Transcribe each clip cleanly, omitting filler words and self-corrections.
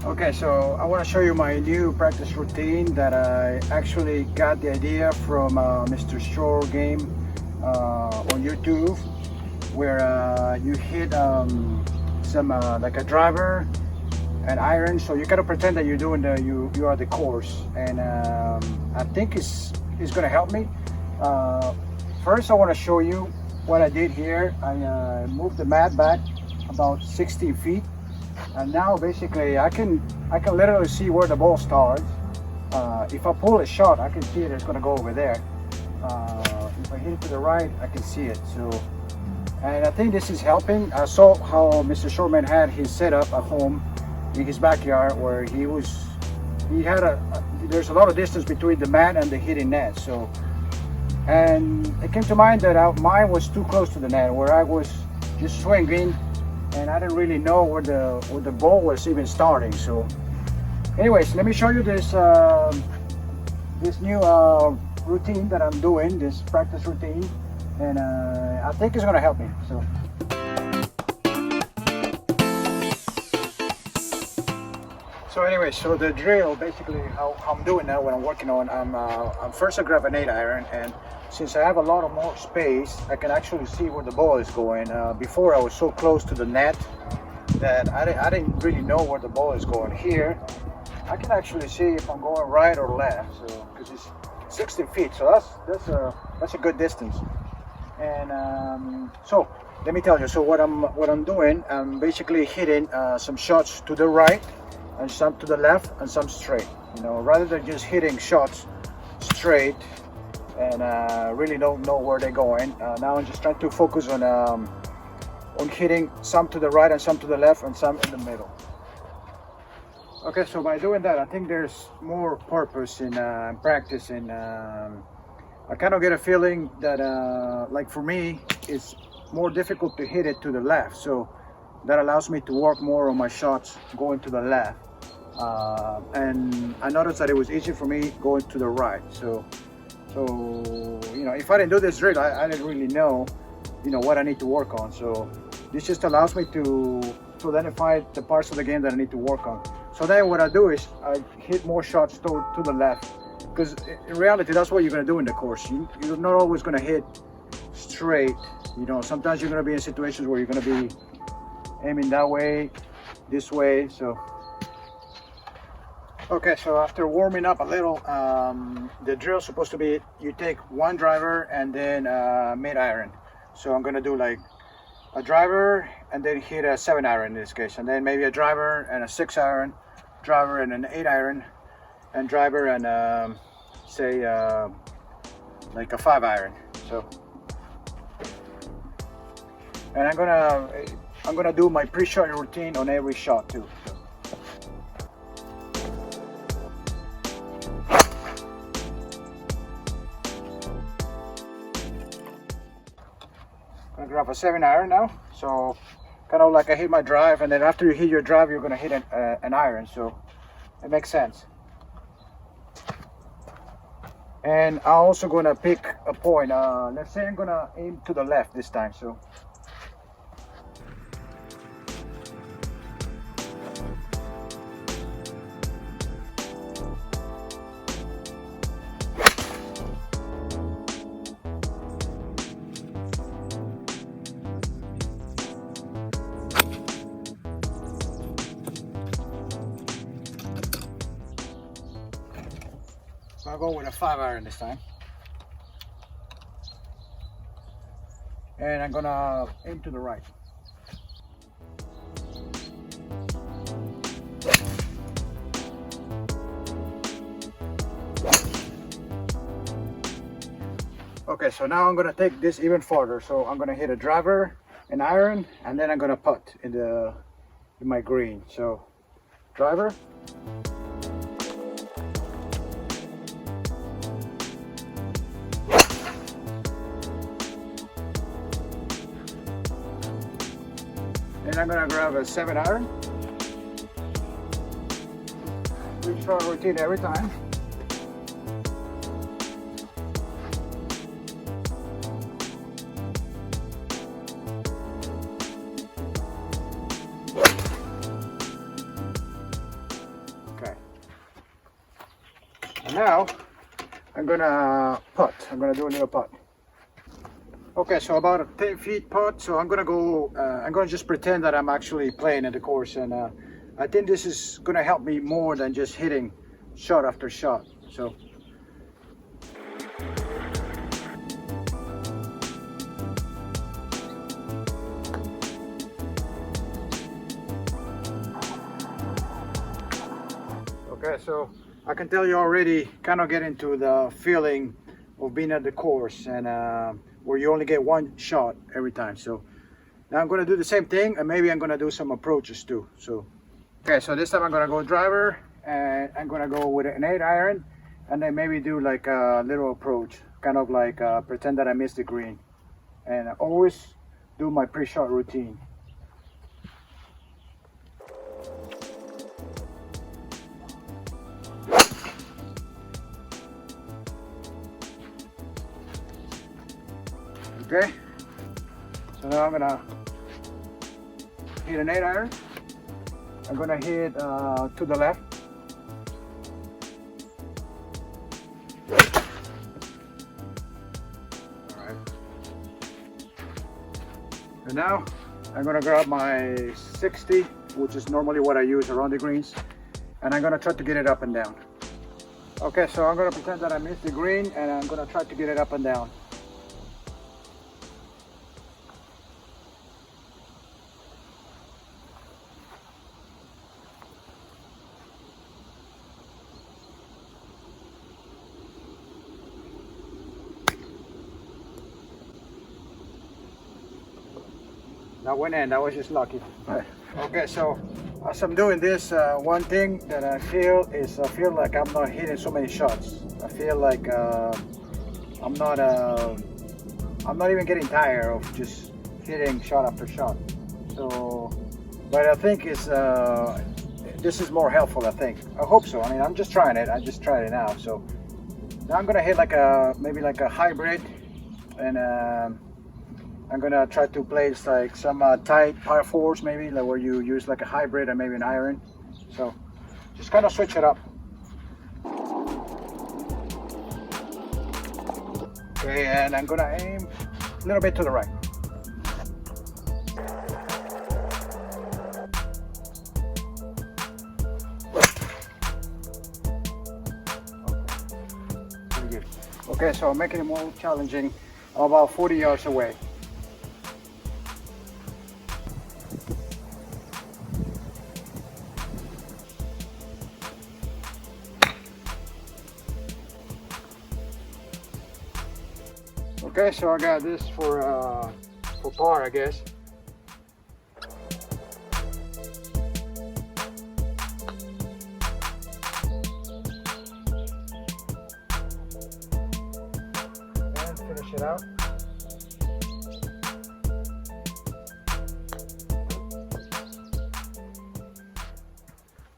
Okay, so I want to show you my new practice routine that I actually got the idea from Mr Shortgame on YouTube, where you hit some like a driver and iron. So you gotta pretend that you're doing you are the course, and I think it's gonna help me. Uh, First, I want to show you what I did here. I moved the mat back about 16 feet. And now basically I can literally see where the ball starts. If I pull a shot, I can see it, it's going to go over there. If I hit it to the right, I can see it. So, and I think this is helping. I saw how Mr. Shortman had his setup at home in his backyard, where he had there's a lot of distance between the mat and the hitting net. So, and it came to mind that mine was too close to the net, where I was just swinging and I didn't really know where the ball was even starting. So anyways, let me show you this this new routine that I'm doing, this practice routine, and I think it's gonna help me. So anyway, so the drill, basically how I'm doing now, when I'm working on, I'm first I grab an 8-iron, and since I have a lot of more space, I can actually see where the ball is going. Before I was so close to the net that I didn't really know where the ball is going. Here, I can actually see if I'm going right or left. So because it's 16 feet, so that's a good distance. And so let me tell you. So what I'm doing, I'm basically hitting some shots to the right, and some to the left, and some straight. You know, rather than just hitting shots straight and really don't know where they're going. Now I'm just trying to focus on hitting some to the right and some to the left and some in the middle. Okay, so by doing that, I think there's more purpose in practice. And I kind of get a feeling that, like for me, it's more difficult to hit it to the left. So that allows me to work more on my shots going to the left. And I noticed that it was easy for me going to the right. So you know, if I didn't do this drill, I didn't really know, you know, what I need to work on. So this just allows me to identify the parts of the game that I need to work on. So then what I do is I hit more shots to the left, because in reality that's what you're going to do in the course. You're not always going to hit straight. You know, sometimes you're going to be in situations where you're going to be aiming that way, this way. So okay, so after warming up a little, the drill is supposed to be, you take one driver and then mid-iron. So I'm gonna do like a driver and then hit a 7-iron in this case, and then maybe a driver and a 6-iron, driver and an 8-iron, and driver and say like a 5-iron. So, and I'm gonna do my pre-shot routine on every shot too. So. I'm gonna grab a 7-iron now. So kind of like I hit my drive, and then after you hit your drive, you're gonna hit an iron. So it makes sense. And I'm also gonna pick a point. Let's say I'm gonna aim to the left this time. So. So I'll go with a 5-iron this time. And I'm gonna aim to the right. Okay, so now I'm gonna take this even farther. So I'm gonna hit a driver, an iron, and then I'm gonna putt in my green. So driver. And I'm gonna grab a 7-iron. Pre-shot routine every time. And now I'm gonna putt. I'm gonna do a little putt. Okay, so about a 10 feet putt. So I'm gonna go. I'm gonna just pretend that I'm actually playing at the course, and I think this is gonna help me more than just hitting shot after shot. So. Okay, so I can tell you already kind of get into the feeling of being at the course, and where you only get one shot every time. So now I'm going to do the same thing, and maybe I'm going to do some approaches too. So okay, so this time I'm going to go driver, and I'm going to go with an 8-iron, and then maybe do like a little approach, kind of like pretend that I missed the green, and I always do my pre-shot routine. Okay, so now I'm gonna hit an 8-iron. I'm gonna hit to the left. All right. And now I'm gonna grab my 60, which is normally what I use around the greens, and I'm gonna try to get it up and down. Okay, so I'm gonna pretend that I missed the green, and I'm gonna try to get it up and down. That went in, that was just lucky. Okay, so as I'm doing this, one thing that I feel is I feel like I'm not hitting so many shots. I feel like I'm not even getting tired of just hitting shot after shot. So, but I think this is more helpful, I think. I hope so. I mean, I'm just trying it. I just tried it now. So now I'm gonna hit like maybe like a hybrid, and I'm gonna try to place like some tight par fours, maybe like where you use like a hybrid and maybe an iron. So just kind of switch it up. Okay, and I'm gonna aim a little bit to the right. Okay, very good. Okay, so I'm making it more challenging. I'm about 40 yards away. Okay, so I got this for par, I guess. And finish it out.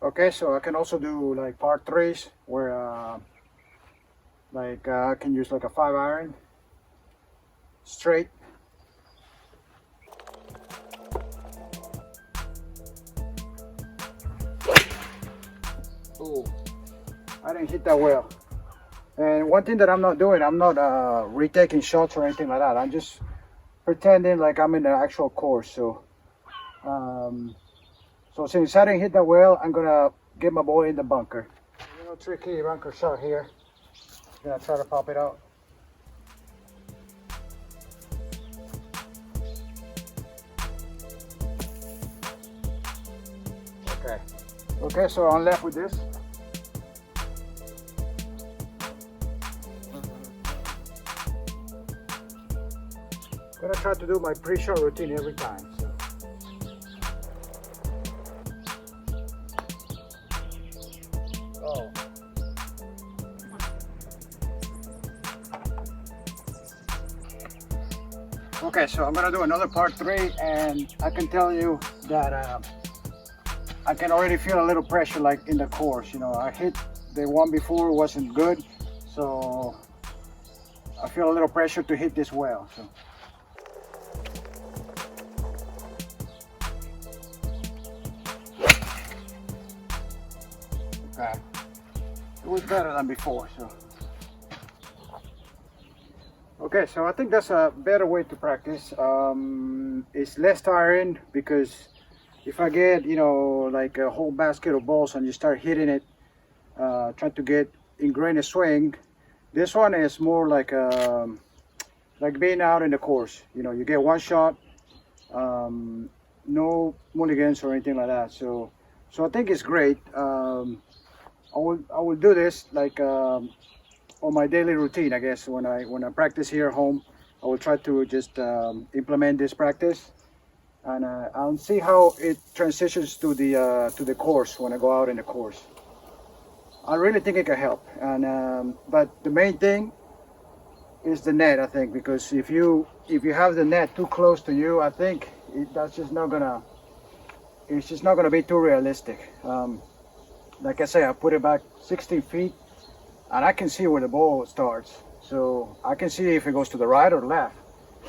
Okay, so I can also do like par threes where I can use like a 5-iron. Straight. Oh, I didn't hit that well. And one thing that I'm not doing, I'm not retaking shots or anything like that. I'm just pretending like I'm in the actual course. So, so since I didn't hit that well, I'm gonna get my ball in the bunker. A little tricky bunker shot here. Gonna try to pop it out. Okay, so I'm left with this. I'm gonna try to do my pre-shot routine every time. So. Oh. Okay, so I'm gonna do another part 3, and I can tell you that I can already feel a little pressure like in the course. You know, I hit the one before, wasn't good, so I feel a little pressure to hit this well. So. Okay. it was better than before. So okay, so I think that's a better way to practice. It's less tiring because if I get, you know, like a whole basket of balls and you start hitting it, trying to get ingrained a swing, this one is more like being out in the course. You know, you get one shot, no mulligans or anything like that. So I think it's great. I will do this like on my daily routine, I guess. When I practice here at home, I will try to just implement this practice, and I'll see how it transitions to the course when I go out in the course. I really think it can help, and but the main thing is the net, I think, because if you have the net too close to you, I think that's just not gonna, it's just not gonna be too realistic. Like I say, I put it back 16 feet, and I can see where the ball starts, so I can see if it goes to the right or left.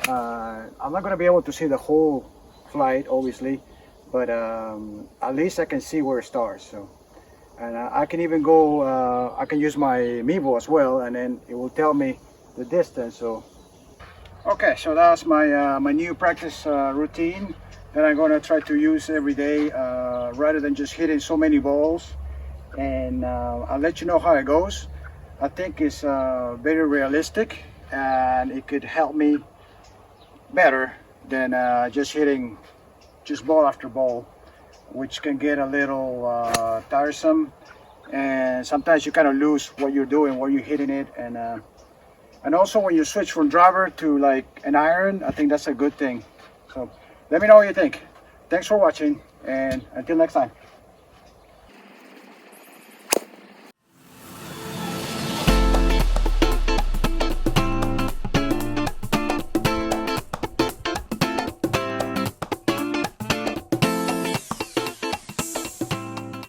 I'm not gonna be able to see the whole flight, obviously, but at least I can see where it starts. So. And I can even go, I can use my Mevo as well, and then it will tell me the distance. So okay, so that's my my new practice routine that I'm gonna try to use every day, rather than just hitting so many balls. And I'll let you know how it goes. I think it's very realistic, and it could help me better than just hitting just ball after ball, which can get a little tiresome, and sometimes you kind of lose what you're doing, where you're hitting it, and also when you switch from driver to like an iron, I think that's a good thing. So let me know what you think. Thanks for watching, and until next time.